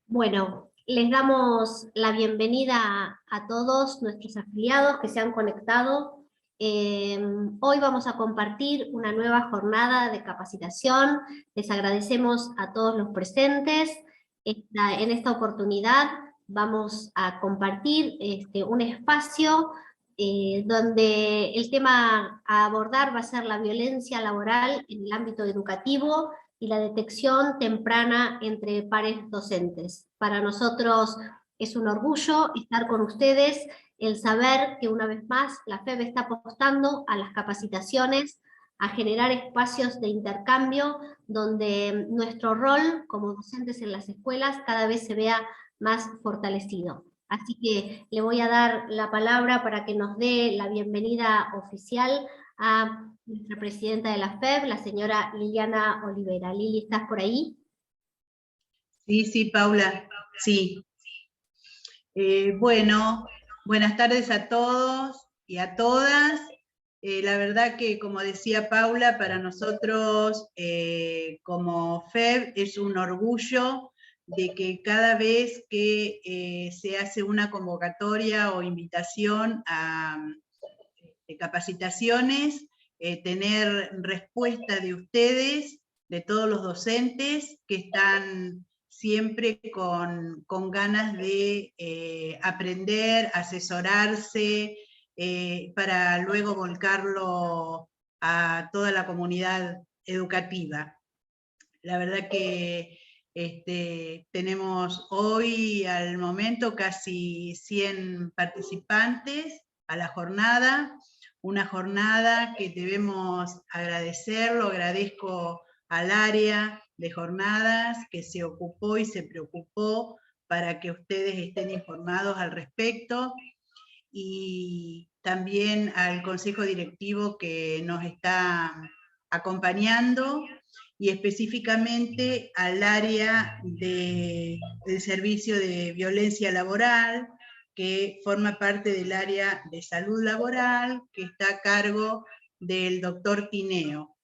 Bueno, les damos la bienvenida a todos nuestros afiliados que se han conectado. Hoy vamos a compartir una nueva jornada de capacitación. Les agradecemos a todos los presentes. En esta oportunidad vamos a compartir un espacio donde el tema a abordar va a ser la violencia laboral en el ámbito educativo y la detección temprana entre pares docentes. Para nosotros es un orgullo estar con ustedes, el saber que una vez más la FEB está apostando a las capacitaciones, a generar espacios de intercambio donde nuestro rol como docentes en las escuelas cada vez se vea más fortalecido. Así que le voy a dar la palabra para que nos dé la bienvenida oficial a nuestra presidenta de la FEB, la señora Liliana Olivera. Lili, ¿estás por ahí? Sí, Paula, sí. Bueno, buenas tardes a todos y a todas. La verdad que, como decía Paula, para nosotros como FEB es un orgullo de que cada vez que se hace una convocatoria o invitación a capacitaciones, tener respuesta de ustedes, de todos los docentes que están siempre con ganas de aprender, asesorarse, para luego volcarlo a toda la comunidad educativa. La verdad que tenemos hoy al momento casi 100 participantes a la jornada, una jornada que debemos agradecerlo, agradezco al área de jornadas que se ocupó y se preocupó para que ustedes estén informados al respecto, y también al Consejo Directivo que nos está acompañando, y específicamente al área del servicio de violencia laboral, que forma parte del área de salud laboral, que está a cargo del doctor Tineo,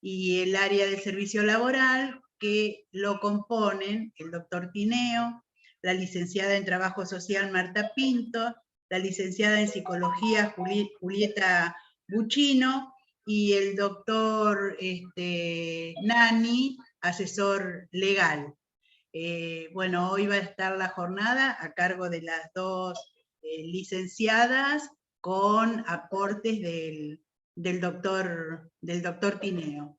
y el área del servicio laboral, que lo componen el doctor Tineo, la licenciada en Trabajo Social Marta Pinto, la licenciada en Psicología Julieta Buccino, y el doctor Nani, asesor legal. Bueno, hoy va a estar la jornada a cargo de las dos licenciadas, con aportes del doctor Tineo.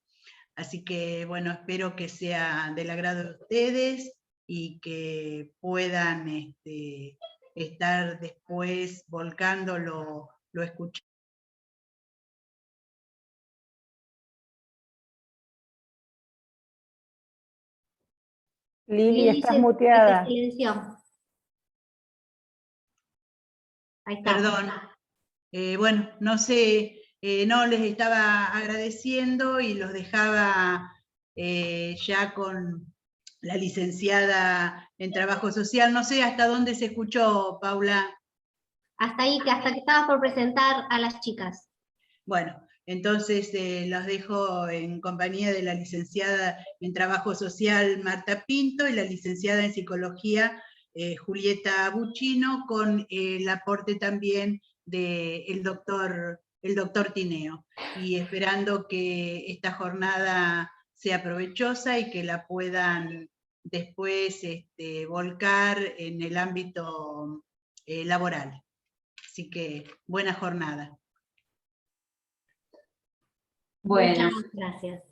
Así que, bueno, espero que sea del agrado de ustedes y que puedan estar después volcando lo escuchado. Lili, estás Se muteada. silenció. Ahí está. Perdón. Bueno, no sé, no les estaba agradeciendo y los dejaba ya con la licenciada en Trabajo Social. No sé hasta dónde se escuchó, Paula. Hasta ahí, hasta que estabas por presentar a las chicas. Bueno, entonces los dejo en compañía de la licenciada en Trabajo Social Marta Pinto y la licenciada en Psicología Julieta Buccino, con el aporte también del doctor Tineo, y esperando que esta jornada sea provechosa y que la puedan después volcar en el ámbito laboral. Así que buena jornada. Bueno, muchas gracias.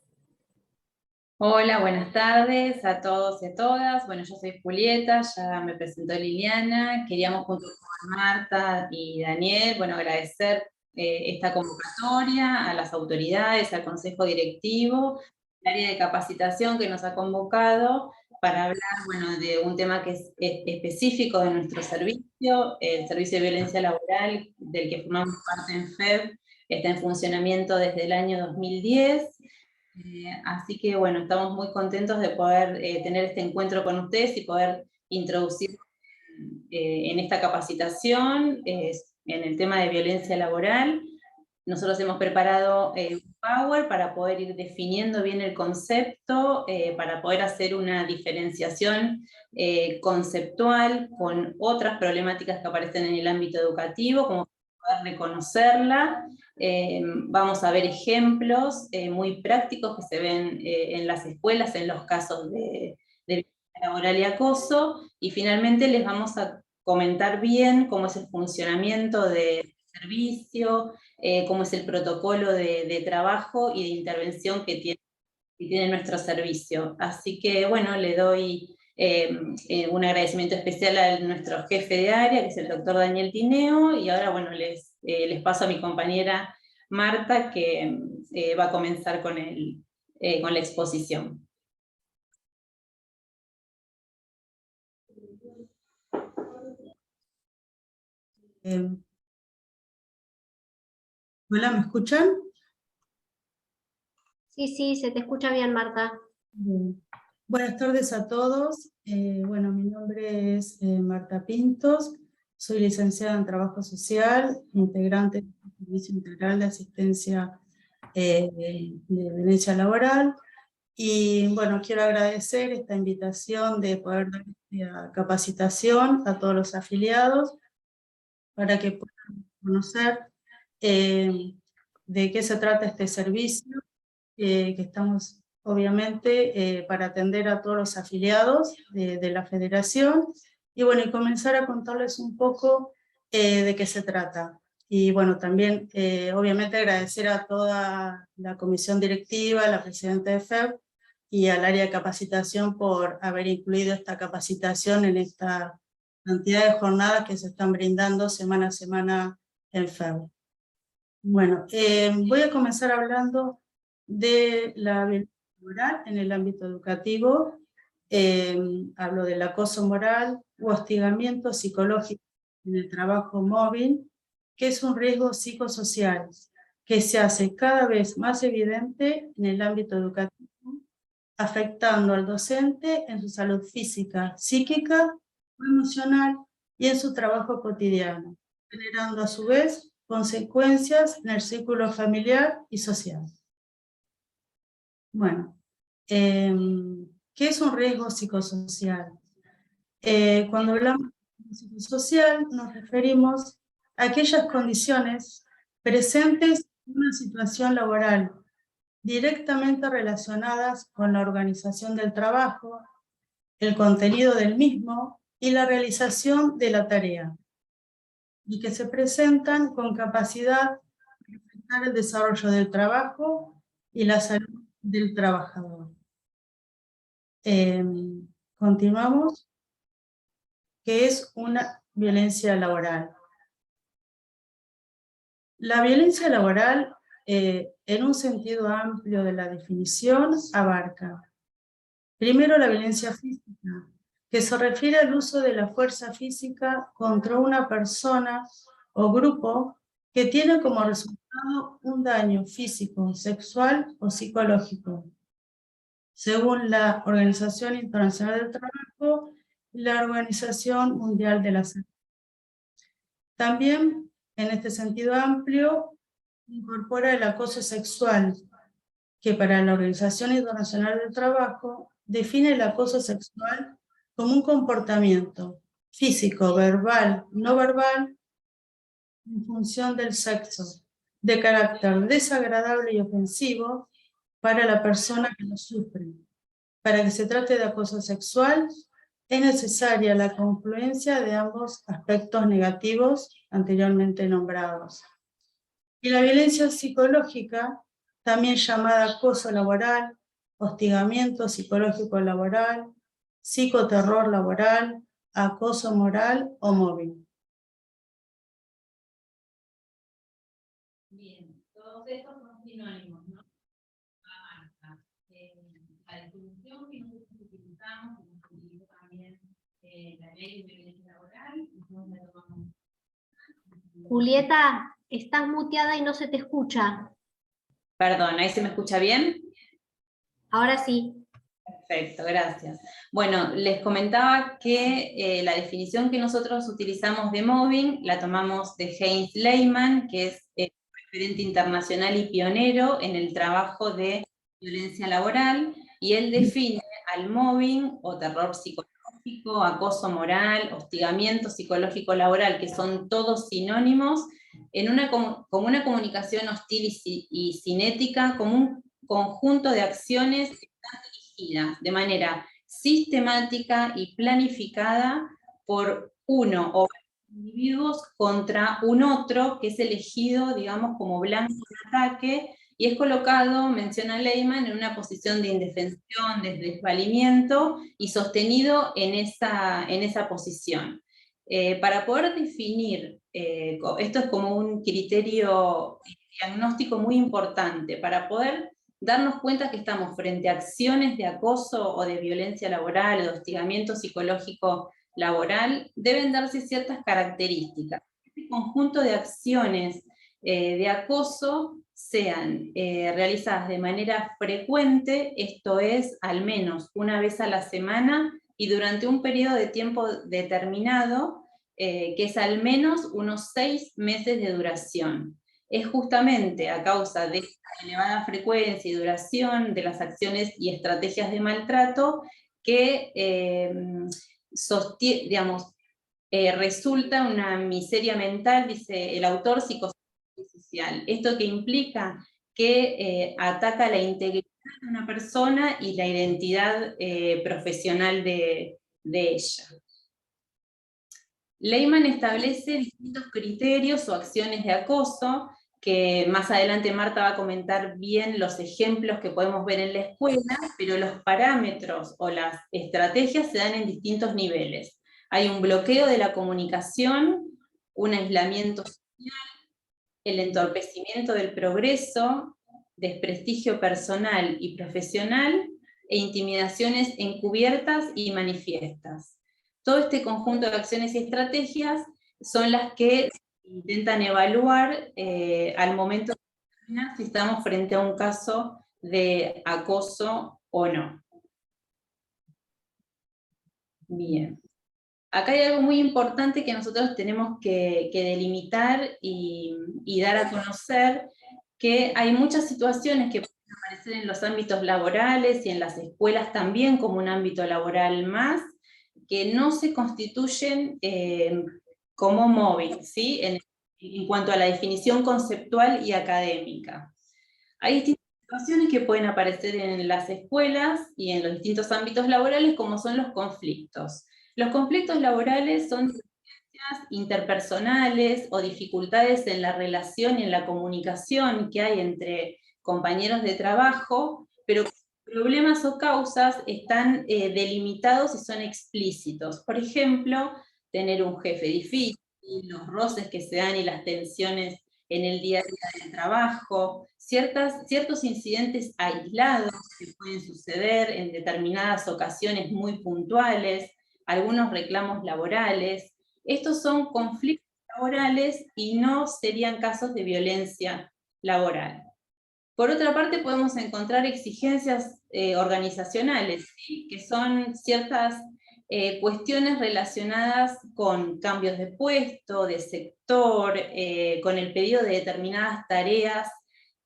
Hola, buenas tardes a todos y a todas. Bueno, yo soy Julieta, ya me presentó Liliana. Queríamos junto con Marta y Daniel, bueno, agradecer esta convocatoria a las autoridades, al Consejo Directivo, al área de capacitación que nos ha convocado para hablar, bueno, de un tema que es específico de nuestro servicio, el Servicio de Violencia Laboral, del que formamos parte en FEB. Está en funcionamiento desde el año 2010. Así que bueno, estamos muy contentos de poder tener este encuentro con ustedes y poder introducir en esta capacitación en el tema de violencia laboral. Nosotros hemos preparado un Power para poder ir definiendo bien el concepto, para poder hacer una diferenciación conceptual con otras problemáticas que aparecen en el ámbito educativo, como poder reconocerla. Vamos a ver ejemplos muy prácticos que se ven en las escuelas, en los casos de violencia laboral y acoso, y finalmente les vamos a comentar bien cómo es el funcionamiento del servicio, cómo es el protocolo de trabajo y de intervención que tiene nuestro servicio. Así que, bueno, le doy un agradecimiento especial a nuestro jefe de área, que es el doctor Daniel Tineo, y ahora, bueno, les paso a mi compañera Marta, que va a comenzar con la exposición. Hola, ¿me escuchan? Sí, se te escucha bien, Marta. Bien. Buenas tardes a todos. Bueno, mi nombre es Marta Pintos, soy licenciada en Trabajo Social, integrante del Servicio Integral de Asistencia de Violencia Laboral, y bueno, quiero agradecer esta invitación de poder dar esta capacitación a todos los afiliados para que puedan conocer de qué se trata este servicio, que estamos obviamente para atender a todos los afiliados de la federación, y bueno, y comenzar a contarles un poco de qué se trata. Y bueno, también obviamente agradecer a toda la comisión directiva, a la presidenta de FEB y al área de capacitación por haber incluido esta capacitación en esta cantidad de jornadas que se están brindando semana a semana en FEB. Bueno, voy a comenzar hablando de la violencia moral en el ámbito educativo. Hablo del acoso moral u hostigamiento psicológico en el trabajo móvil, que es un riesgo psicosocial que se hace cada vez más evidente en el ámbito educativo, afectando al docente en su salud física, psíquica o emocional y en su trabajo cotidiano, generando a su vez consecuencias en el círculo familiar y social. Bueno, ¿qué es un riesgo psicosocial? Cuando hablamos de psicosocial nos referimos a aquellas condiciones presentes en una situación laboral directamente relacionadas con la organización del trabajo, el contenido del mismo y la realización de la tarea, y que se presentan con capacidad de afectar el desarrollo del trabajo y la salud del trabajador. Continuamos. ¿Qué es una violencia laboral? La violencia laboral, en un sentido amplio de la definición, abarca primero la violencia física, que se refiere al uso de la fuerza física contra una persona o grupo que tiene como resultado un daño físico, sexual o psicológico, según la Organización Internacional del Trabajo y la Organización Mundial de la Salud. También, en este sentido amplio, incorpora el acoso sexual, que para la Organización Internacional del Trabajo define el acoso sexual como un comportamiento físico, verbal, no verbal, en función del sexo, de carácter desagradable y ofensivo para la persona que lo sufre. Para que se trate de acoso sexual, es necesaria la confluencia de ambos aspectos negativos anteriormente nombrados. Y la violencia psicológica, también llamada acoso laboral, hostigamiento psicológico laboral, psicoterror laboral, acoso moral o móvil. Bien, todos estos son sinónimos, ¿no? La definición que nosotros utilizamos, como se utilizó también la ley de violencia laboral, entonces la tomamos. Julieta, estás muteada y no se te escucha. Perdón, ¿ahí se me escucha bien? Ahora sí. Perfecto, gracias. Bueno, les comentaba que la definición que nosotros utilizamos de mobbing la tomamos de Heinz Lehmann, que es referente internacional y pionero en el trabajo de violencia laboral, y él define al mobbing o terror psicológico, acoso moral, hostigamiento psicológico laboral, que son todos sinónimos, como una comunicación hostil y cinética, como un conjunto de acciones que están dirigidas de manera sistemática y planificada por uno o individuos contra un otro que es elegido, digamos, como blanco de ataque, y es colocado, menciona Leyman, en una posición de indefensión, de desvalimiento, y sostenido en esa posición. Para poder definir, esto es como un criterio diagnóstico muy importante, para poder darnos cuenta que estamos frente a acciones de acoso o de violencia laboral o de hostigamiento psicológico laboral, deben darse ciertas características. Este conjunto de acciones de acoso sean realizadas de manera frecuente, esto es, al menos una vez a la semana, y durante un periodo de tiempo determinado, que es al menos unos 6 meses de duración. Es justamente a causa de esta elevada frecuencia y duración de las acciones y estrategias de maltrato que resulta una miseria mental, dice el autor, psicosocial. Esto que implica que ataca la integridad de una persona y la identidad profesional de ella. Leyman establece distintos criterios o acciones de acoso, que más adelante Marta va a comentar bien los ejemplos que podemos ver en la escuela, pero los parámetros o las estrategias se dan en distintos niveles. Hay un bloqueo de la comunicación, un aislamiento social, el entorpecimiento del progreso, desprestigio personal y profesional, e intimidaciones encubiertas y manifiestas. Todo este conjunto de acciones y estrategias son las que intentan evaluar al momento de determinar si estamos frente a un caso de acoso o no. Bien. Acá hay algo muy importante que nosotros tenemos que delimitar y dar a conocer, que hay muchas situaciones que pueden aparecer en los ámbitos laborales y en las escuelas también como un ámbito laboral más, que no se constituyen como mobbing, ¿sí? En cuanto a la definición conceptual y académica. Hay distintas situaciones que pueden aparecer en las escuelas y en los distintos ámbitos laborales, como son los conflictos. Los conflictos laborales son diferencias interpersonales o dificultades en la relación y en la comunicación que hay entre compañeros de trabajo, pero problemas o causas están delimitados y son explícitos. Por ejemplo, tener un jefe difícil, los roces que se dan y las tensiones en el día a día del trabajo, ciertos incidentes aislados que pueden suceder en determinadas ocasiones muy puntuales, algunos reclamos laborales. Estos son conflictos laborales y no serían casos de violencia laboral. Por otra parte, podemos encontrar exigencias organizacionales, ¿sí? Que son ciertas cuestiones relacionadas con cambios de puesto, de sector, con el pedido de determinadas tareas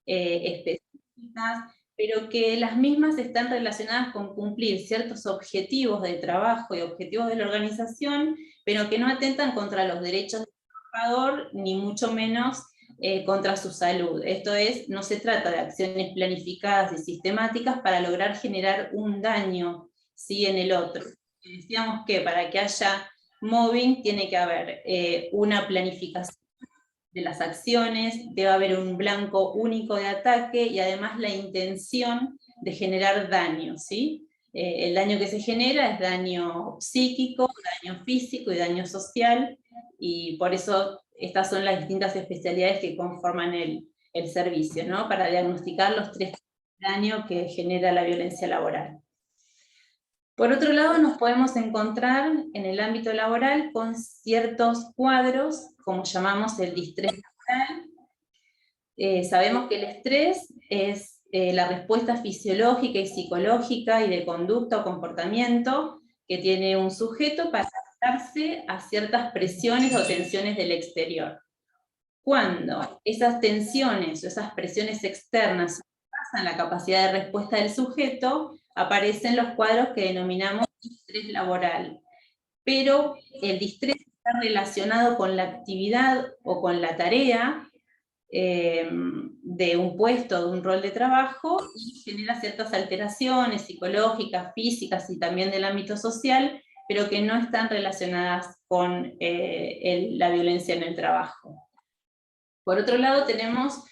específicas, pero que las mismas están relacionadas con cumplir ciertos objetivos de trabajo y objetivos de la organización, pero que no atentan contra los derechos del trabajador, ni mucho menos contra su salud. Esto es, no se trata de acciones planificadas y sistemáticas para lograr generar un daño, ¿sí?, en el otro. Decíamos que para que haya mobbing tiene que haber una planificación de las acciones, debe haber un blanco único de ataque y además la intención de generar daño, ¿sí? El daño que se genera es daño psíquico, daño físico y daño social, y por eso estas son las distintas especialidades que conforman el servicio, ¿no? Para diagnosticar los 3 tipos de daño que genera la violencia laboral. Por otro lado, nos podemos encontrar en el ámbito laboral con ciertos cuadros, como llamamos el distrés laboral. Sabemos que el estrés es la respuesta fisiológica y psicológica y de conducta o comportamiento que tiene un sujeto para adaptarse a ciertas presiones o tensiones del exterior. Cuando esas tensiones o esas presiones externas pasan la capacidad de respuesta del sujeto, aparecen los cuadros que denominamos distrés laboral. Pero el distrés está relacionado con la actividad o con la tarea de un puesto, de un rol de trabajo, y genera ciertas alteraciones psicológicas, físicas y también del ámbito social, pero que no están relacionadas con la violencia en el trabajo. Por otro lado tenemos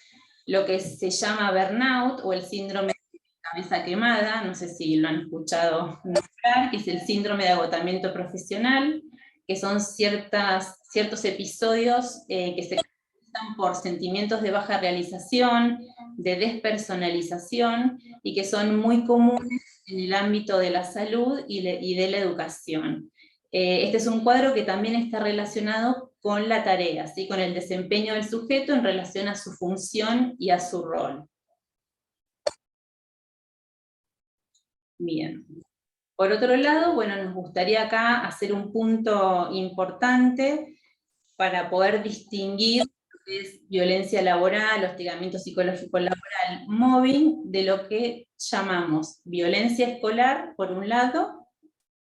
lo que se llama burnout o el síndrome de cabeza quemada, no sé si lo han escuchado nombrar, que es el síndrome de agotamiento profesional, que son ciertos episodios que se caracterizan por sentimientos de baja realización, de despersonalización, y que son muy comunes en el ámbito de la salud y de la educación. Este es un cuadro que también está relacionado con la tarea, ¿sí? Con el desempeño del sujeto en relación a su función y a su rol. Bien. Por otro lado, bueno, nos gustaría acá hacer un punto importante para poder distinguir lo que es violencia laboral, hostigamiento psicológico laboral, mobbing, de lo que llamamos violencia escolar, por un lado,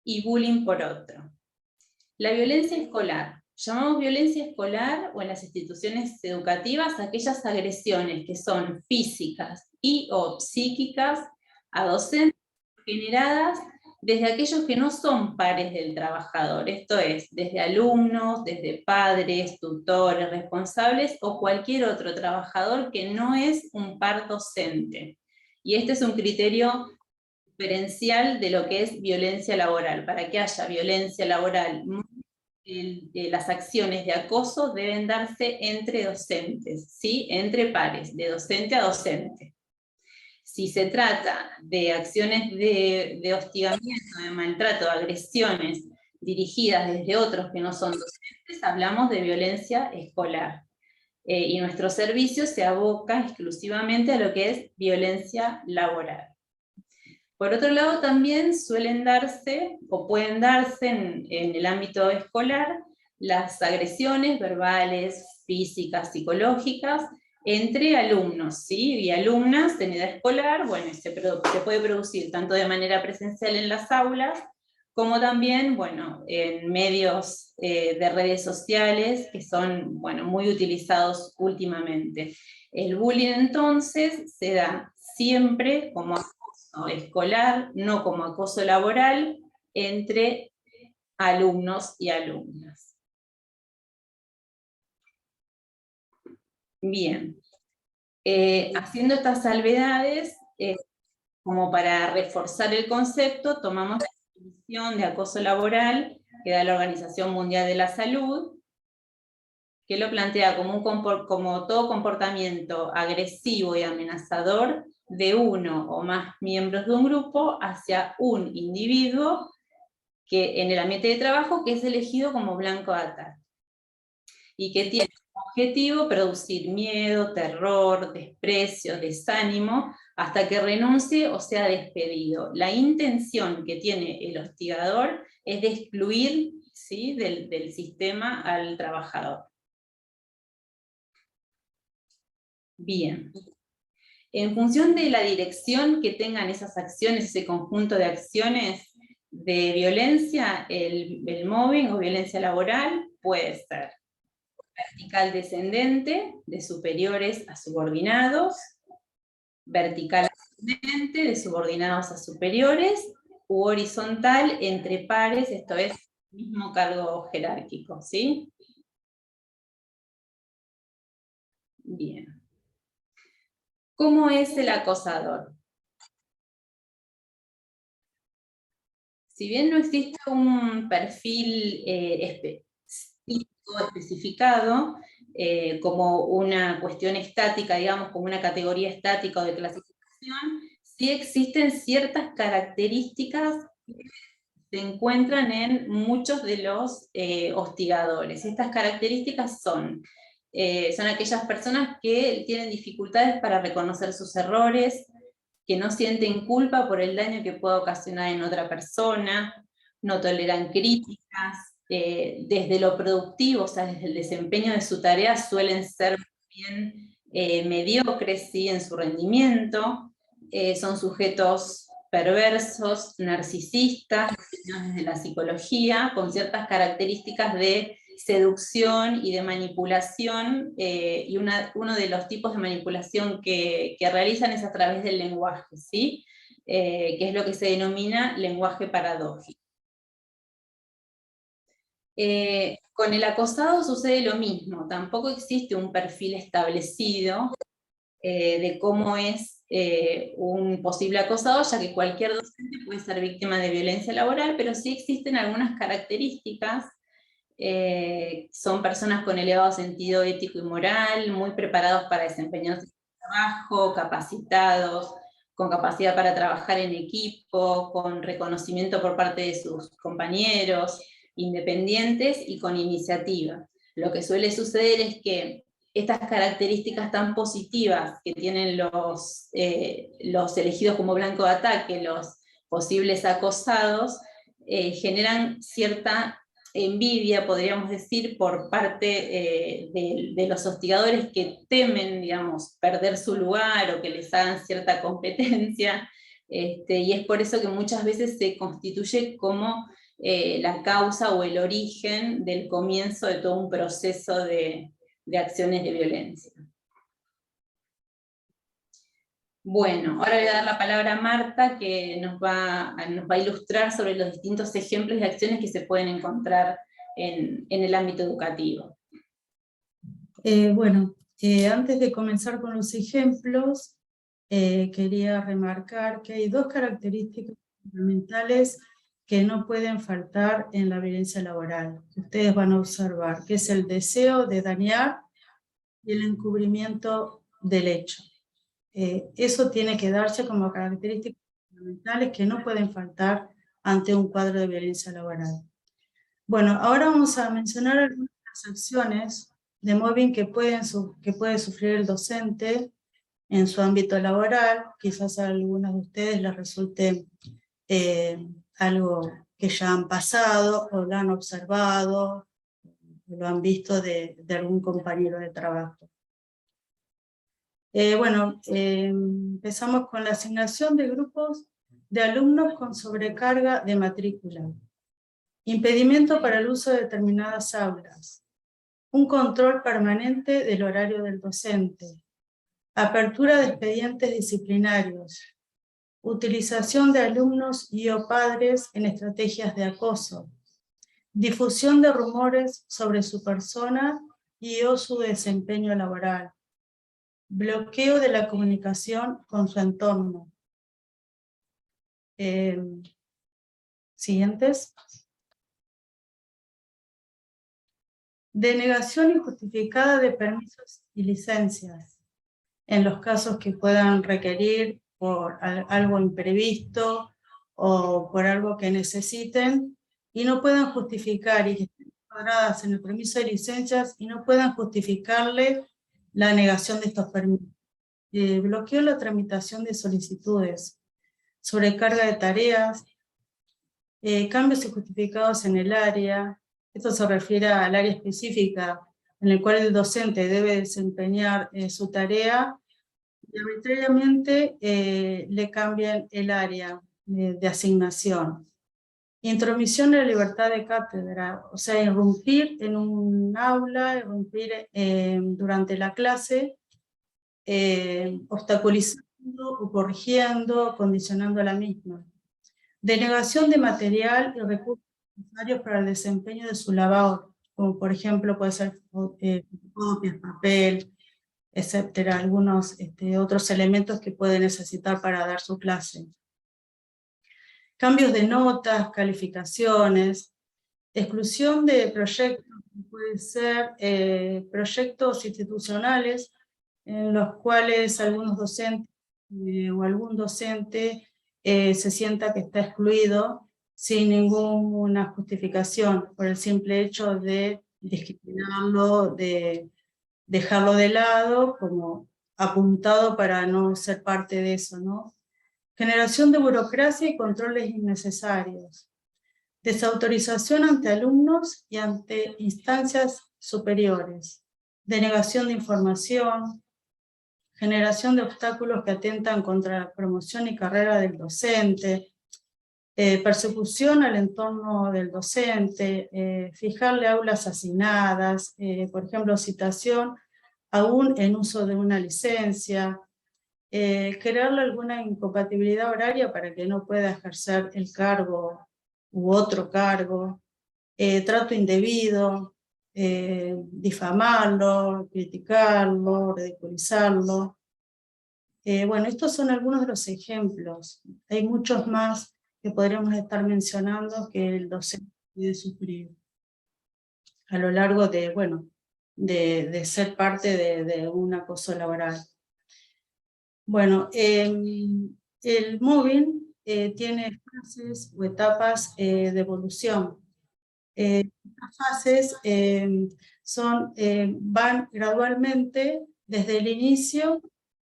y bullying por otro. La violencia escolar. Llamamos violencia escolar o en las instituciones educativas aquellas agresiones que son físicas y o psíquicas a docentes generadas desde aquellos que no son pares del trabajador, esto es, desde alumnos, desde padres, tutores, responsables o cualquier otro trabajador que no es un par docente. Y este es un criterio diferencial de lo que es violencia laboral. Para que haya violencia laboral, las acciones de acoso deben darse entre docentes, ¿sí? Entre pares, de docente a docente. Si se trata de acciones de hostigamiento, de maltrato, de agresiones dirigidas desde otros que no son docentes, hablamos de violencia escolar. Y nuestro servicio se aboca exclusivamente a lo que es violencia laboral. Por otro lado, también suelen darse, o pueden darse en el ámbito escolar, las agresiones verbales, físicas, psicológicas, entre alumnos, ¿sí? Y alumnas en edad escolar, bueno, se puede producir tanto de manera presencial en las aulas, como también, bueno, en medios de redes sociales, que son, bueno, muy utilizados últimamente. El bullying, entonces, se da siempre como acoso escolar, no como acoso laboral, entre alumnos y alumnas. Bien, haciendo estas salvedades, como para reforzar el concepto, tomamos la definición de acoso laboral que da la Organización Mundial de la Salud, que lo plantea como todo comportamiento agresivo y amenazador de uno o más miembros de un grupo hacia un individuo que en el ambiente de trabajo que es elegido como blanco de ataque y que tiene como objetivo producir miedo, terror, desprecio, desánimo, hasta que renuncie o sea despedido. La intención que tiene el hostigador es de excluir, ¿sí?, del sistema al trabajador. Bien. En función de la dirección que tengan esas acciones, ese conjunto de acciones de violencia, el mobbing o violencia laboral puede ser vertical descendente, de superiores a subordinados, vertical ascendente, de subordinados a superiores, u horizontal entre pares, esto es, mismo cargo jerárquico, ¿sí? Bien. ¿Cómo es el acosador? Si bien no existe un perfil especificado, como una cuestión estática, digamos, como una categoría estática o de clasificación, sí existen ciertas características que se encuentran en muchos de los hostigadores. Estas características son aquellas personas que tienen dificultades para reconocer sus errores, que no sienten culpa por el daño que pueda ocasionar en otra persona, no toleran críticas, desde lo productivo, o sea, desde el desempeño de su tarea, suelen ser bien mediocres, ¿sí?, en su rendimiento. Son sujetos perversos, narcisistas, desde la psicología, con ciertas características de seducción y de manipulación, y uno de los tipos de manipulación que realizan es a través del lenguaje, ¿sí? Que es lo que se denomina lenguaje paradójico. Con el acosado sucede lo mismo, tampoco existe un perfil establecido de cómo es un posible acosador, ya que cualquier docente puede ser víctima de violencia laboral, pero sí existen algunas características. Son personas con elevado sentido ético y moral, muy preparados para desempeñarse en el trabajo, capacitados, con capacidad para trabajar en equipo, con reconocimiento por parte de sus compañeros, independientes y con iniciativa. Lo que suele suceder es que estas características tan positivas que tienen los elegidos como blanco de ataque, los posibles acosados, generan cierta envidia, podríamos decir, por parte de los hostigadores que temen, digamos, perder su lugar o que les hagan cierta competencia, y es por eso que muchas veces se constituye como la causa o el origen del comienzo de todo un proceso de acciones de violencia. Bueno, ahora le voy a dar la palabra a Marta, que nos va a ilustrar sobre los distintos ejemplos de acciones que se pueden encontrar en el ámbito educativo. Antes de comenzar con los ejemplos, quería remarcar que hay dos características fundamentales que no pueden faltar en la violencia laboral, que ustedes van a observar, que es el deseo de dañar y el encubrimiento del hecho. Eso tiene que darse como características fundamentales que no pueden faltar ante un cuadro de violencia laboral. Bueno, ahora vamos a mencionar algunas de las acciones de mobbing que puede sufrir el docente en su ámbito laboral. Quizás a algunos de ustedes les resulte algo que ya han pasado o lo han observado, o lo han visto de algún compañero de trabajo. Empezamos con la asignación de grupos de alumnos con sobrecarga de matrícula, impedimento para el uso de determinadas aulas, un control permanente del horario del docente, apertura de expedientes disciplinarios, utilización de alumnos y o padres en estrategias de acoso, difusión de rumores sobre su persona y o su desempeño laboral, bloqueo de la comunicación con su entorno. Siguientes. Denegación injustificada de permisos y licencias, en los casos que puedan requerir por algo imprevisto o por algo que necesiten y no puedan justificar, y que estén encuadradas en el permiso de licencias y no puedan justificarle la negación de estos permisos. Bloqueo la tramitación de solicitudes, sobrecarga de tareas, cambios injustificados en el área. Esto se refiere al área específica en el cual el docente debe desempeñar su tarea y arbitrariamente le cambian el área de asignación. Intromisión en la libertad de cátedra, o sea, irrumpir en un aula, irrumpir durante la clase, obstaculizando o corrigiendo, condicionando la misma. Denegación de material y recursos necesarios para el desempeño de su labor, como por ejemplo puede ser fotocopias, papel, etcétera, algunos otros elementos que puede necesitar para dar su clase. Cambios de notas, calificaciones, exclusión de proyectos, puede ser proyectos institucionales en los cuales algunos docentes o algún docente se sienta que está excluido sin ninguna justificación, por el simple hecho de discriminarlo, de dejarlo de lado, como apuntado para no ser parte de eso, ¿no? Generación de burocracia y controles innecesarios. desautorización ante alumnos y ante instancias superiores, denegación de información, generación de obstáculos que atentan contra la promoción y carrera del docente, persecución al entorno del docente, fijarle aulas asignadas, por ejemplo, citación aún en uso de una licencia, crearle alguna incompatibilidad horaria para que no pueda ejercer el cargo u otro cargo, trato indebido, difamarlo, criticarlo, ridiculizarlo. Bueno, estos son algunos de los ejemplos. Hay muchos más que podríamos estar mencionando que el docente puede sufrir a lo largo de, bueno, de ser parte de un acoso laboral. Bueno, el mobbing tiene fases o etapas de evolución. Estas fases van gradualmente desde el inicio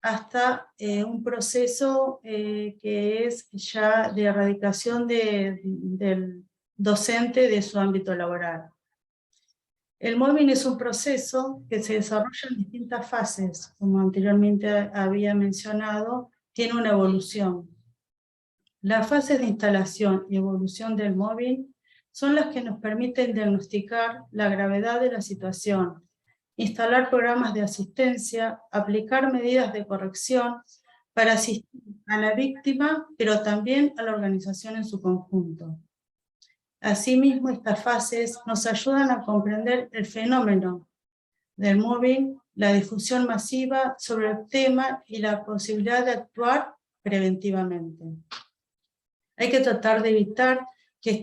hasta un proceso que es ya de erradicación del docente de su ámbito laboral. El mobbing es un proceso que se desarrolla en distintas fases, como anteriormente había mencionado, tiene una evolución. Las fases de instalación y evolución del mobbing son las que nos permiten diagnosticar la gravedad de la situación, instalar programas de asistencia, aplicar medidas de corrección para asistir a la víctima, pero también a la organización en su conjunto. Asimismo, estas fases nos ayudan a comprender el fenómeno del mobbing, la difusión masiva sobre el tema y la posibilidad de actuar preventivamente. Hay que tratar de evitar que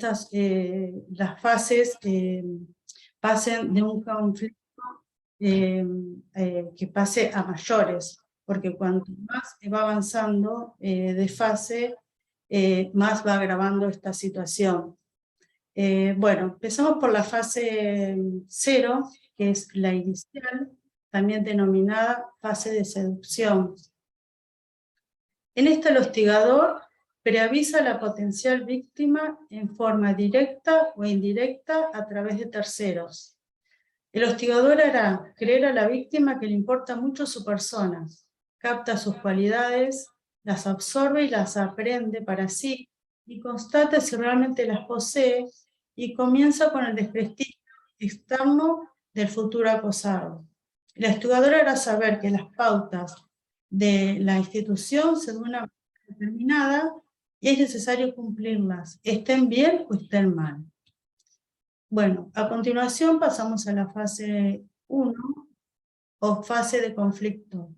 las fases pasen de un conflicto que pase a mayores, porque cuanto más va avanzando de fase, más va agravando esta situación. Bueno, empezamos por la fase 0, que es la inicial, también denominada fase de seducción. En esta el hostigador preavisa a la potencial víctima en forma directa o indirecta a través de terceros. El hostigador hará creer a la víctima que le importa mucho su persona, capta sus cualidades, las absorbe y las aprende para sí, y constata si realmente las posee, y comienza con el desprestigio externo del futuro acosado. El hostigador hará saber que las pautas de la institución son de una manera determinada y es necesario cumplirlas, estén bien o estén mal. Bueno, a continuación pasamos a la fase 1 o fase de conflicto.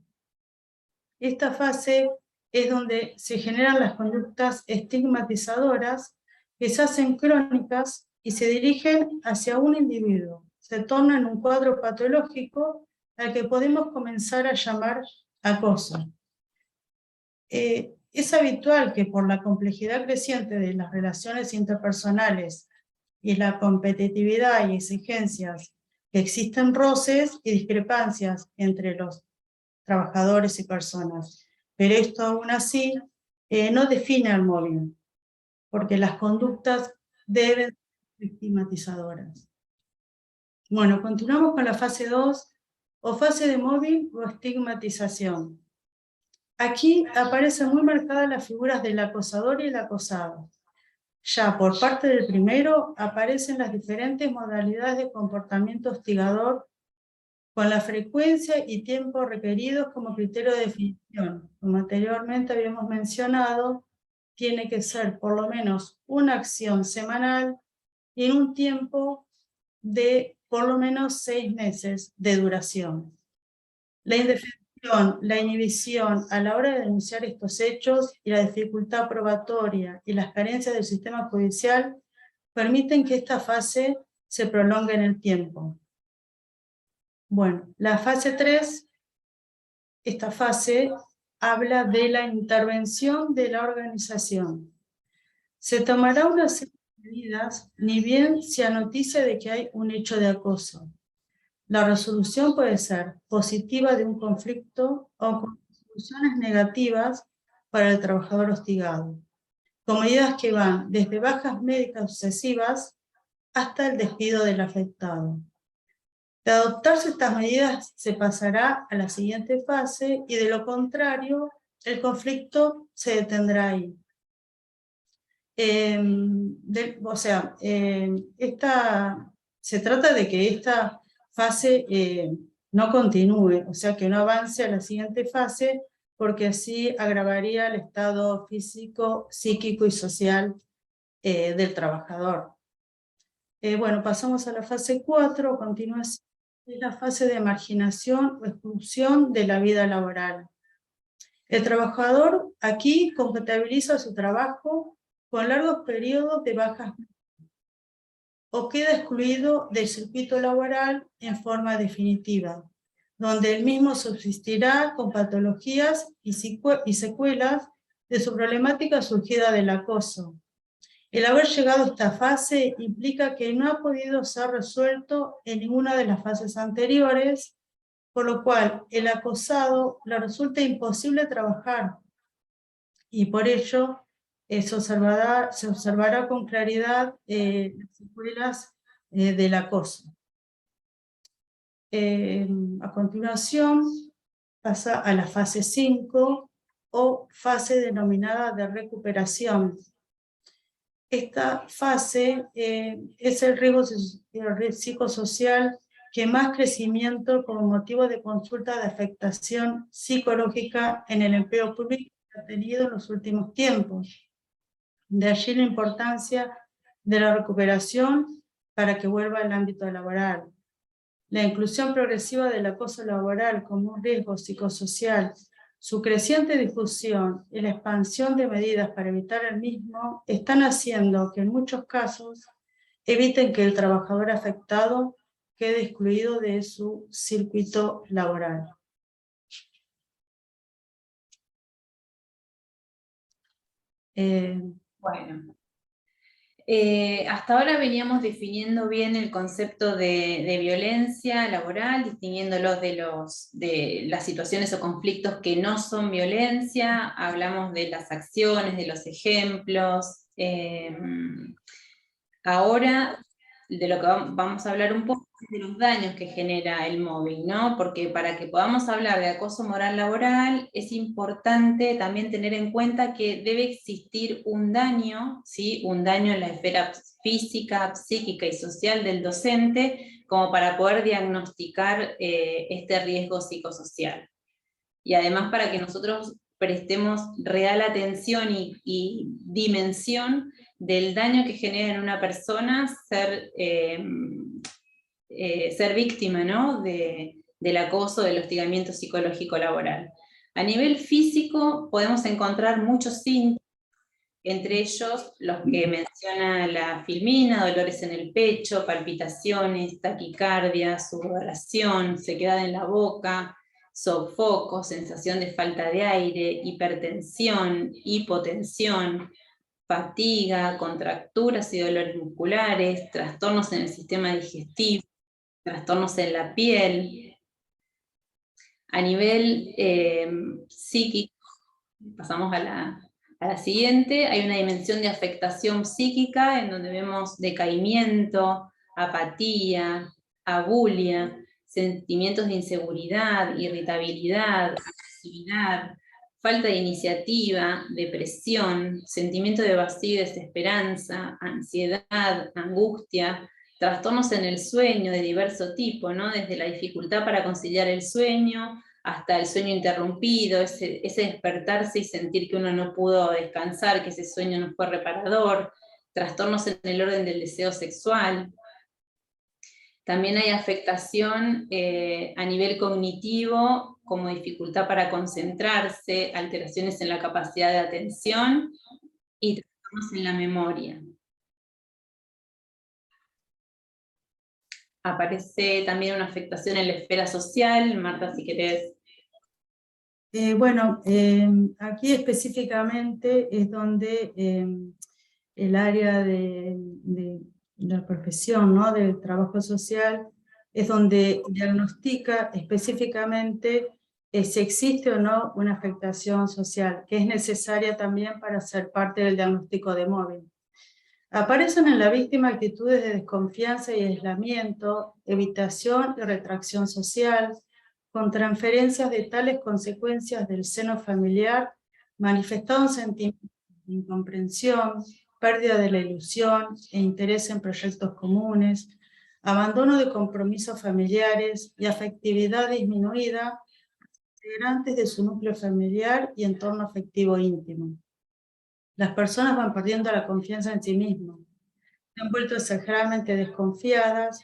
Esta fase es donde se generan las conductas estigmatizadoras que se hacen crónicas y se dirigen hacia un individuo. Se torna en un cuadro patológico al que podemos comenzar a llamar acoso. Es habitual que por la complejidad creciente de las relaciones interpersonales y la competitividad y exigencias, que existen roces y discrepancias entre los trabajadores y personas. Pero esto aún así no define al mobbing, porque las conductas deben ser estigmatizadoras. Bueno, continuamos con la fase 2, o fase de mobbing o estigmatización. Aquí aparecen muy marcadas las figuras del acosador y el acosado. Ya por parte del primero aparecen las diferentes modalidades de comportamiento hostigador con la frecuencia y tiempo requeridos como criterio de definición. Como anteriormente habíamos mencionado, tiene que ser por lo menos una acción semanal y en un tiempo de por lo menos 6 meses de duración. La indefensión, la inhibición a la hora de denunciar estos hechos y la dificultad probatoria y las carencias del sistema judicial permiten que esta fase se prolongue en el tiempo. Bueno, la fase 3, esta fase habla de la intervención de la organización. Se tomará una serie de medidas ni bien se anotice de que hay un hecho de acoso. La resolución puede ser positiva de un conflicto o con soluciones negativas para el trabajador hostigado. con medidas que van desde bajas médicas sucesivas hasta el despido del afectado. De adoptarse estas medidas se pasará a la siguiente fase y de lo contrario el conflicto se detendrá ahí. Se trata de que esta fase no continúe, o sea, que no avance a la siguiente fase, porque así agravaría el estado físico, psíquico y social del trabajador. Bueno, pasamos a la fase 4, a continuación, es la fase de marginación o exclusión de la vida laboral. El trabajador aquí compatibiliza su trabajo con largos periodos de bajas o queda excluido del circuito laboral en forma definitiva, donde el mismo subsistirá con patologías y secuelas de su problemática surgida del acoso. El haber llegado a esta fase implica que no ha podido ser resuelto en ninguna de las fases anteriores, por lo cual el acosado le resulta imposible trabajar y por ello se observará con claridad las secuelas del acoso. A continuación pasa a la fase 5 o fase denominada de recuperación. Esta fase es el riesgo psicosocial que más crecimiento como motivo de consulta de afectación psicológica en el empleo público ha tenido en los últimos tiempos. De allí la importancia de la recuperación para que vuelva al ámbito laboral. La inclusión progresiva del acoso laboral como un riesgo psicosocial, su creciente difusión y la expansión de medidas para evitar el mismo están haciendo que en muchos casos eviten que el trabajador afectado quede excluido de su circuito laboral. Bueno, hasta ahora veníamos definiendo bien el concepto de violencia laboral, distinguiéndolo de las situaciones o conflictos que no son violencia, hablamos de las acciones, de los ejemplos. Ahora de lo que vamos a hablar un poco es de los daños que genera el móvil, ¿no? Porque para que podamos hablar de acoso moral laboral es importante también tener en cuenta que debe existir un daño, ¿sí? Un daño en la esfera física, psíquica y social del docente, como para poder diagnosticar este riesgo psicosocial. Y además para que nosotros prestemos real atención y dimensión del daño que genera en una persona ser víctima, ¿no? del acoso, del hostigamiento psicológico laboral. A nivel físico podemos encontrar muchos síntomas, entre ellos los que menciona la Filmina: dolores en el pecho, palpitaciones, taquicardia, sudoración, sequedad en la boca, sofoco, sensación de falta de aire, hipertensión, hipotensión, fatiga, contracturas y dolores musculares, trastornos en el sistema digestivo, trastornos en la piel. A nivel psíquico, pasamos a la siguiente, hay una dimensión de afectación psíquica en donde vemos decaimiento, apatía, abulia, sentimientos de inseguridad, irritabilidad, agresividad, falta de iniciativa, depresión, sentimiento de vacío y desesperanza, ansiedad, angustia, trastornos en el sueño de diverso tipo, ¿no? Desde la dificultad para conciliar el sueño, hasta el sueño interrumpido, ese despertarse y sentir que uno no pudo descansar, que ese sueño no fue reparador, trastornos en el orden del deseo sexual. También hay afectación a nivel cognitivo, como dificultad para concentrarse, alteraciones en la capacidad de atención y trastornos en la memoria. Aparece también una afectación en la esfera social. Marta, si querés. Aquí específicamente es donde el área de la profesión, ¿no? Del trabajo social es donde diagnostica específicamente si existe o no una afectación social, que es necesaria también para ser parte del diagnóstico de móvil. Aparecen en la víctima actitudes de desconfianza y aislamiento, evitación y retracción social, con transferencias de tales consecuencias del seno familiar, manifestado en sentimientos de incomprensión, pérdida de la ilusión e interés en proyectos comunes, abandono de compromisos familiares y afectividad disminuida, integrantes de su núcleo familiar y entorno afectivo íntimo. Las personas van perdiendo la confianza en sí mismas, se han vuelto exageradamente desconfiadas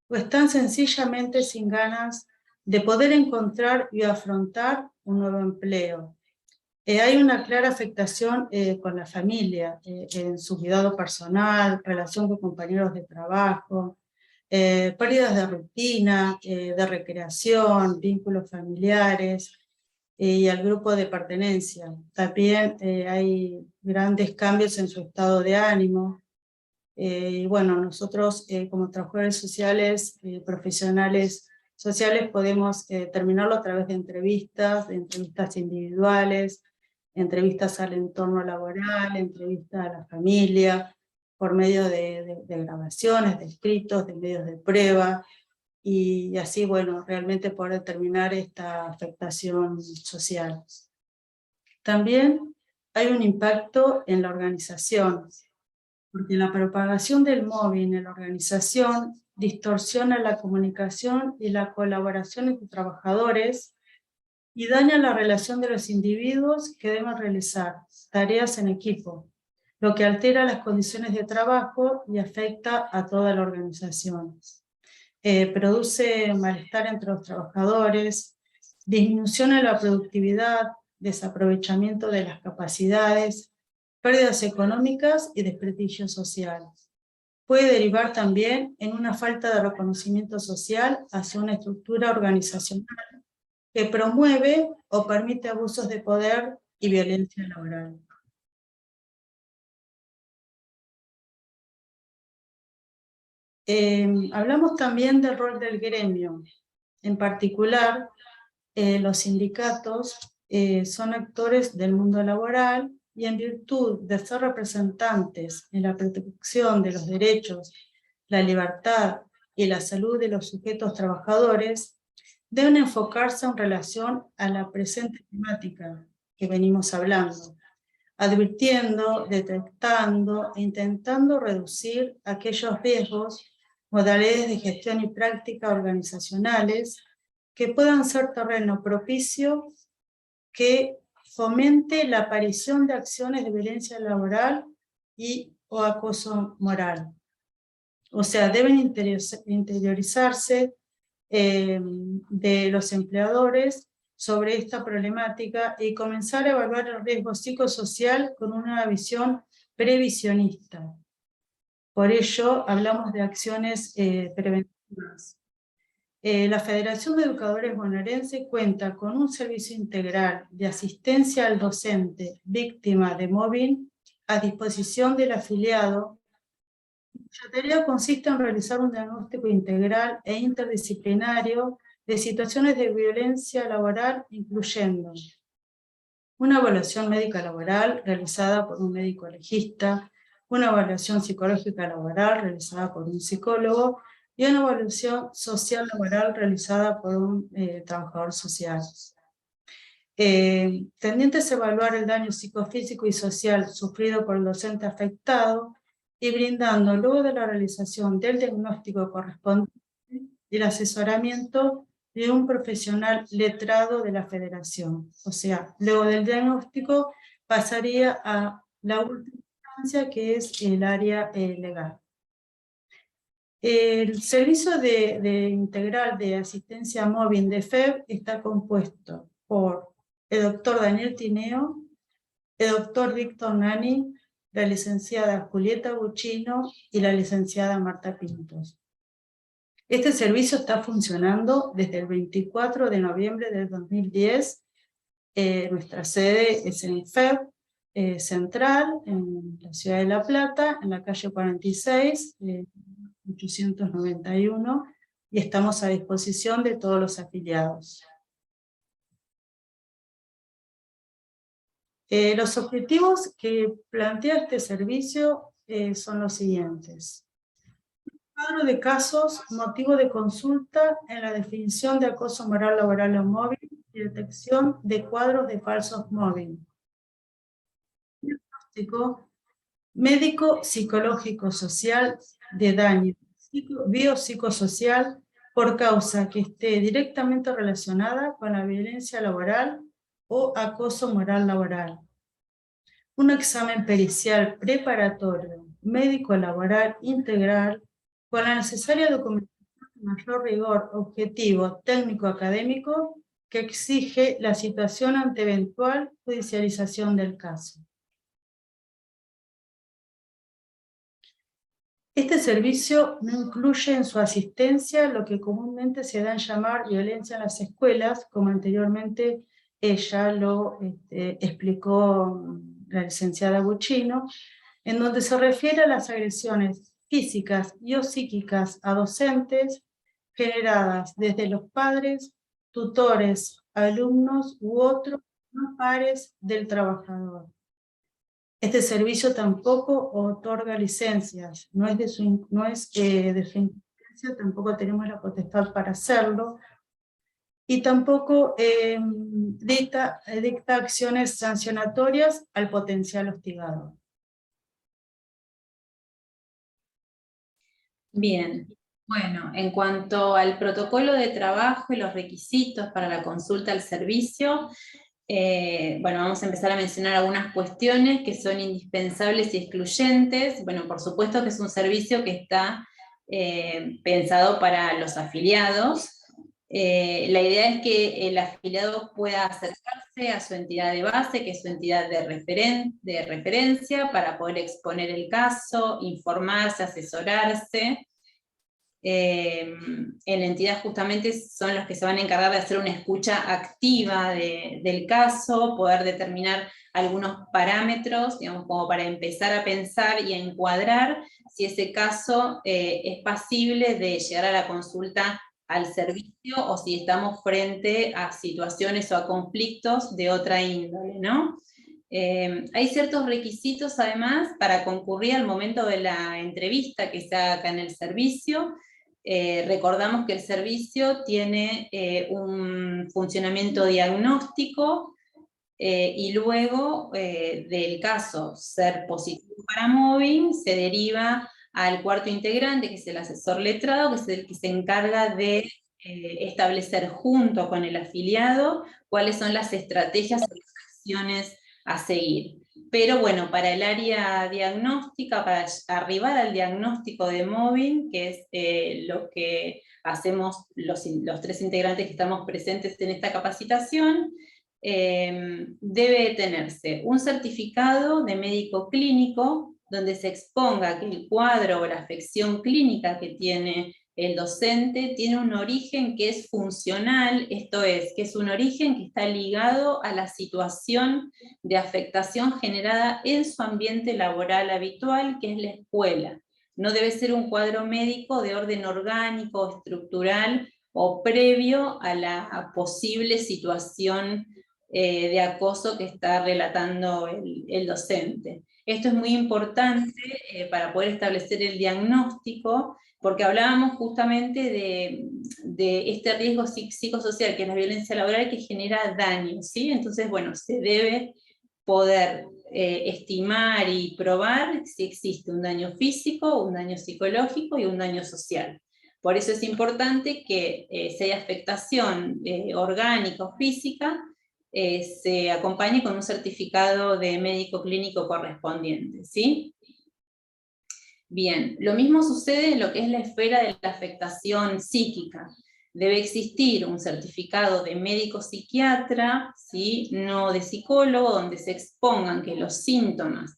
o están sencillamente sin ganas de poder encontrar y afrontar un nuevo empleo. Hay una clara afectación con la familia, en su cuidado personal, relación con compañeros de trabajo, pérdidas de rutina, de recreación, vínculos familiares, y al grupo de pertenencia. También hay grandes cambios en su estado de ánimo. Y bueno, nosotros como trabajadores sociales, profesionales sociales, podemos terminarlo a través de entrevistas individuales, entrevistas al entorno laboral, entrevistas a la familia, por medio de grabaciones, de escritos, de medios de prueba, y así, bueno, realmente poder determinar esta afectación social. También hay un impacto en la organización, porque la propagación del móvil en la organización distorsiona la comunicación y la colaboración entre trabajadores y daña la relación de los individuos que deben realizar tareas en equipo, lo que altera las condiciones de trabajo y afecta a toda la organización. Produce malestar entre los trabajadores, disminución en la productividad, desaprovechamiento de las capacidades, pérdidas económicas y desprestigio social. Puede derivar también en una falta de reconocimiento social hacia una estructura organizacional que promueve o permite abusos de poder y violencia laboral. Hablamos también del rol del gremio. En particular, los sindicatos son actores del mundo laboral y en virtud de ser representantes en la protección de los derechos, la libertad y la salud de los sujetos trabajadores, deben enfocarse en relación a la presente temática que venimos hablando, advirtiendo, detectando e intentando reducir aquellos riesgos, modalidades de gestión y práctica organizacionales que puedan ser terreno propicio que fomente la aparición de acciones de violencia laboral o acoso moral. O sea, deben interiorizarse de los empleadores sobre esta problemática y comenzar a evaluar el riesgo psicosocial con una visión previsionista. Por ello, hablamos de acciones preventivas. La Federación de Educadores Bonaerense cuenta con un servicio integral de asistencia al docente víctima de mobbing a disposición del afiliado. Cuya tarea consiste en realizar un diagnóstico integral e interdisciplinario de situaciones de violencia laboral, incluyendo una evaluación médica laboral realizada por un médico legista, una evaluación psicológica laboral realizada por un psicólogo y una evaluación social laboral realizada por un trabajador social. Tendientes a evaluar el daño psicofísico y social sufrido por el docente afectado y brindando, luego de la realización del diagnóstico correspondiente, el asesoramiento de un profesional letrado de la Federación. O sea, luego del diagnóstico pasaría a la última instancia, que es el área legal. El servicio integral de asistencia móvil de FEB está compuesto por el doctor Daniel Tineo, el doctor Víctor Nani, la licenciada Julieta Buccino y la licenciada Marta Pintos. Este servicio está funcionando desde el 24 de noviembre del 2010. Nuestra sede es en FEB Central, en la ciudad de La Plata, en la calle 46, 891, y estamos a disposición de todos los afiliados. Los objetivos que plantea este servicio son los siguientes. Cuadro de casos, motivo de consulta en la definición de acoso moral laboral o móvil y detección de cuadros de falsos móvil. Diagnóstico médico, psicológico, social de daño biopsicosocial por causa que esté directamente relacionada con la violencia laboral o acoso moral laboral. Un examen pericial preparatorio médico-laboral integral con la necesaria documentación de mayor rigor objetivo técnico-académico que exige la situación ante eventual judicialización del caso. Este servicio no incluye en su asistencia lo que comúnmente se da en llamar violencia en las escuelas, como anteriormente ella lo explicó la licenciada Buccino, en donde se refiere a las agresiones físicas y o psíquicas a docentes generadas desde los padres, tutores, alumnos u otros no pares del trabajador. Este servicio tampoco otorga licencias, no es de su incumbencia, tampoco tenemos la potestad para hacerlo, y tampoco dicta acciones sancionatorias al potencial hostigador. Bien, bueno, en cuanto al protocolo de trabajo y los requisitos para la consulta al servicio, bueno, vamos a empezar a mencionar algunas cuestiones que son indispensables y excluyentes. Bueno, por supuesto que es un servicio que está pensado para los afiliados. La idea es que el afiliado pueda acercarse a su entidad de base, que es su entidad de referencia, para poder exponer el caso, informarse, asesorarse. En la entidad justamente son los que se van a encargar de hacer una escucha activa del caso, poder determinar algunos parámetros, digamos, como para empezar a pensar y a encuadrar si ese caso es pasible de llegar a la consulta al servicio o si estamos frente a situaciones o a conflictos de otra índole, ¿no? Hay ciertos requisitos además para concurrir al momento de la entrevista que se haga acá en el servicio. Recordamos que el servicio tiene un funcionamiento diagnóstico y luego del caso ser positivo para mobbing se deriva al cuarto integrante, que es el asesor letrado, que es el que se encarga de establecer junto con el afiliado cuáles son las estrategias o las acciones a seguir. Pero bueno, para el área diagnóstica, para arribar al diagnóstico de mobbing, que es lo que hacemos los tres integrantes que estamos presentes en esta capacitación, debe tenerse un certificado de médico clínico donde se exponga que el cuadro o la afección clínica que tiene el docente tiene un origen que es funcional, esto es, que es un origen que está ligado a la situación de afectación generada en su ambiente laboral habitual, que es la escuela. No debe ser un cuadro médico de orden orgánico, estructural o previo a la posible situación de acoso que está relatando el docente. Esto es muy importante para poder establecer el diagnóstico, porque hablábamos justamente de este riesgo psicosocial, que es la violencia laboral que genera daño, ¿sí? Entonces, bueno, se debe poder estimar y probar si existe un daño físico, un daño psicológico y un daño social. Por eso es importante que si hay afectación orgánica o física, se acompañe con un certificado de médico clínico correspondiente, ¿sí? Bien, lo mismo sucede en lo que es la esfera de la afectación psíquica. Debe existir un certificado de médico psiquiatra, ¿sí? No de psicólogo, donde se expongan que los síntomas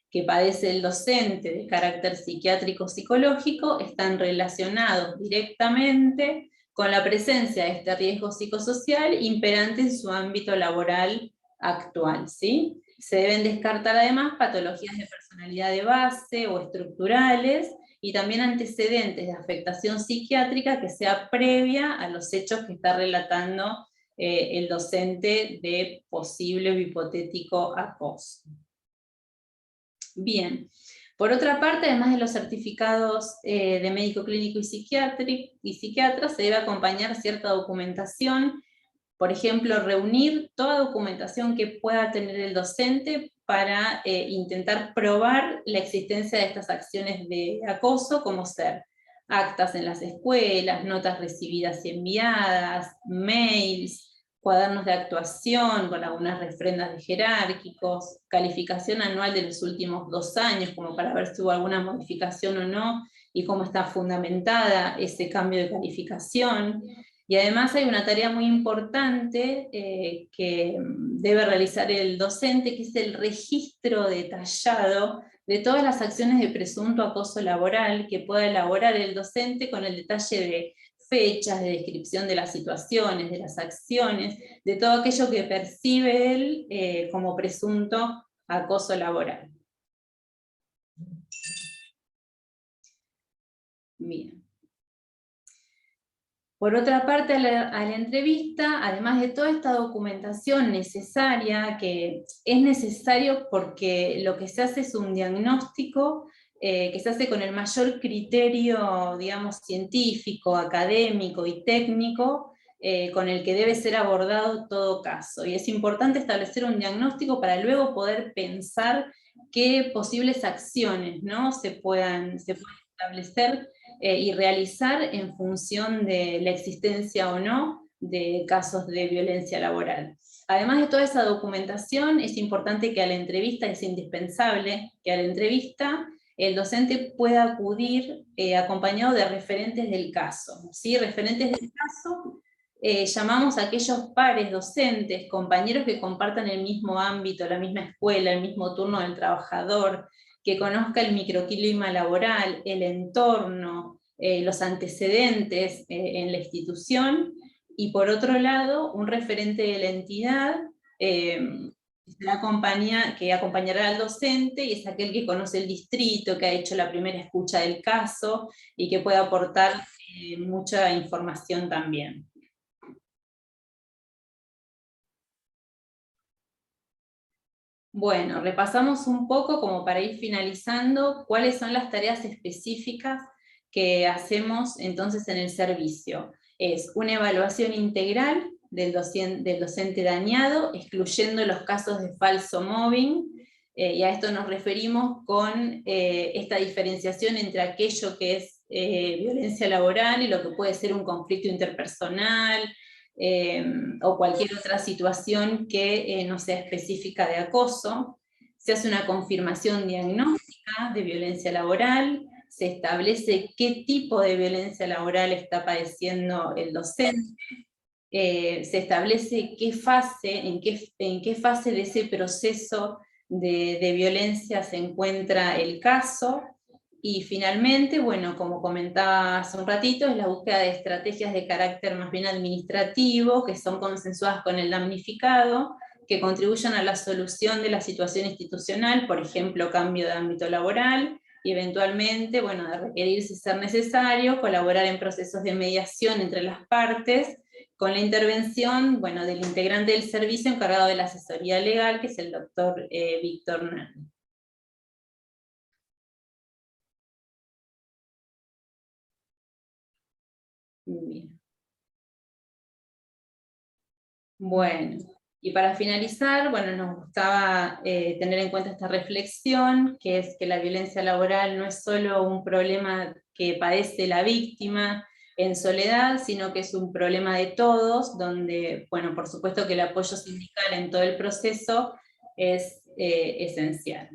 que padece el docente de carácter psiquiátrico psicológico están relacionados directamente con la presencia de este riesgo psicosocial imperante en su ámbito laboral actual, ¿sí? Se deben descartar además patologías de personalidad de base o estructurales y también antecedentes de afectación psiquiátrica que sea previa a los hechos que está relatando el docente de posible o hipotético acoso. Bien, por otra parte, además de los certificados de médico clínico y psiquiatra, se debe acompañar cierta documentación, por ejemplo, reunir toda documentación que pueda tener el docente para intentar probar la existencia de estas acciones de acoso, como ser actas en las escuelas, notas recibidas y enviadas, mails, cuadernos de actuación con algunas refrendas de jerárquicos, calificación anual de los últimos 2 años, como para ver si hubo alguna modificación o no, y cómo está fundamentada ese cambio de calificación. Y además hay una tarea muy importante que debe realizar el docente, que es el registro detallado de todas las acciones de presunto acoso laboral que pueda elaborar el docente, con el detalle de fechas, de descripción de las situaciones, de las acciones, de todo aquello que percibe él como presunto acoso laboral. Bien. Por otra parte, a la entrevista, además de toda esta documentación necesaria, que es necesario porque lo que se hace es un diagnóstico que se hace con el mayor criterio, digamos, científico, académico y técnico, con el que debe ser abordado todo caso. Y es importante establecer un diagnóstico para luego poder pensar qué posibles acciones, ¿no?, se puedan establecer y realizar en función de la existencia o no de casos de violencia laboral. Además de toda esa documentación, es importante que a la entrevista, es indispensable que a la entrevista el docente pueda acudir acompañado de referentes del caso. ¿Sí? Referentes del caso, llamamos a aquellos pares docentes, compañeros que compartan el mismo ámbito, la misma escuela, el mismo turno del trabajador, que conozca el microclima laboral, el entorno, los antecedentes en la institución, y por otro lado, un referente de la entidad que acompañará al docente, y es aquel que conoce el distrito, que ha hecho la primera escucha del caso, y que puede aportar mucha información también. Bueno, repasamos un poco como para ir finalizando cuáles son las tareas específicas que hacemos entonces en el servicio. Es una evaluación integral del docente dañado, excluyendo los casos de falso mobbing, y a esto nos referimos con esta diferenciación entre aquello que es violencia laboral y lo que puede ser un conflicto interpersonal, o cualquier otra situación que no sea específica de acoso. Se hace una confirmación diagnóstica de violencia laboral, se establece qué tipo de violencia laboral está padeciendo el docente, se establece en qué fase de ese proceso de violencia se encuentra el caso. Y finalmente, bueno, como comentaba hace un ratito, es la búsqueda de estrategias de carácter más bien administrativo, que son consensuadas con el damnificado, que contribuyan a la solución de la situación institucional, por ejemplo, cambio de ámbito laboral, y eventualmente, bueno, de requerirse ser necesario, colaborar en procesos de mediación entre las partes, con la intervención, bueno, del integrante del servicio encargado de la asesoría legal, que es el doctor Víctor Nani. Bien. Bueno, y para finalizar, bueno, nos gustaba tener en cuenta esta reflexión, que es que la violencia laboral no es solo un problema que padece la víctima en soledad, sino que es un problema de todos, donde, bueno, por supuesto que el apoyo sindical en todo el proceso es esencial.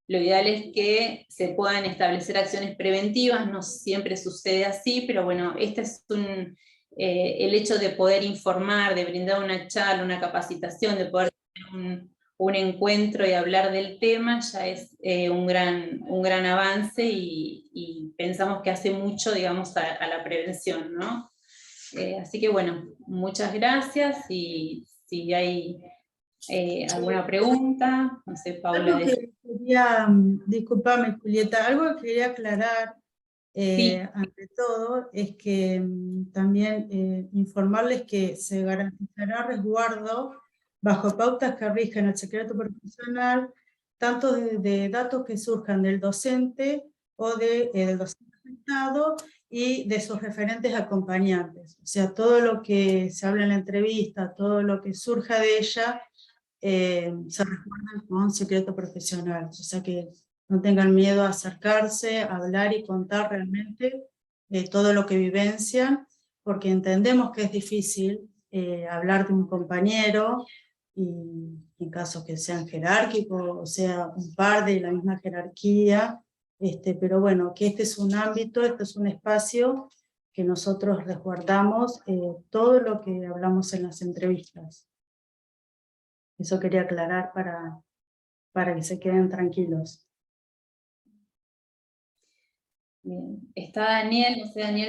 Lo ideal es que se puedan establecer acciones preventivas, no siempre sucede así, pero bueno, este es el hecho de poder informar, de brindar una charla, una capacitación, de poder tener un encuentro y hablar del tema, ya es un gran avance, y pensamos que hace mucho, digamos, a la prevención, ¿no? Así que bueno, muchas gracias, y si hay alguna pregunta, no sé, Paula. Algo que quería, disculpame Julieta, algo que quería aclarar Sí. Ante todo, es que también informarles que se garantizará resguardo bajo pautas que rigen el secreto profesional, tanto de datos que surjan del docente o del docente afectado y de sus referentes acompañantes. O sea, todo lo que se habla en la entrevista, todo lo que surja de ella, se resguarda con secreto profesional. O sea que no tengan miedo a acercarse, a hablar y contar realmente todo lo que vivencian, porque entendemos que es difícil hablar de un compañero, y en casos que sean jerárquicos, o sea, un par de la misma jerarquía, pero bueno, que este es un ámbito, este es un espacio que nosotros resguardamos todo lo que hablamos en las entrevistas. Eso quería aclarar para que se queden tranquilos. Bien. Está Daniel, no sé, Daniel,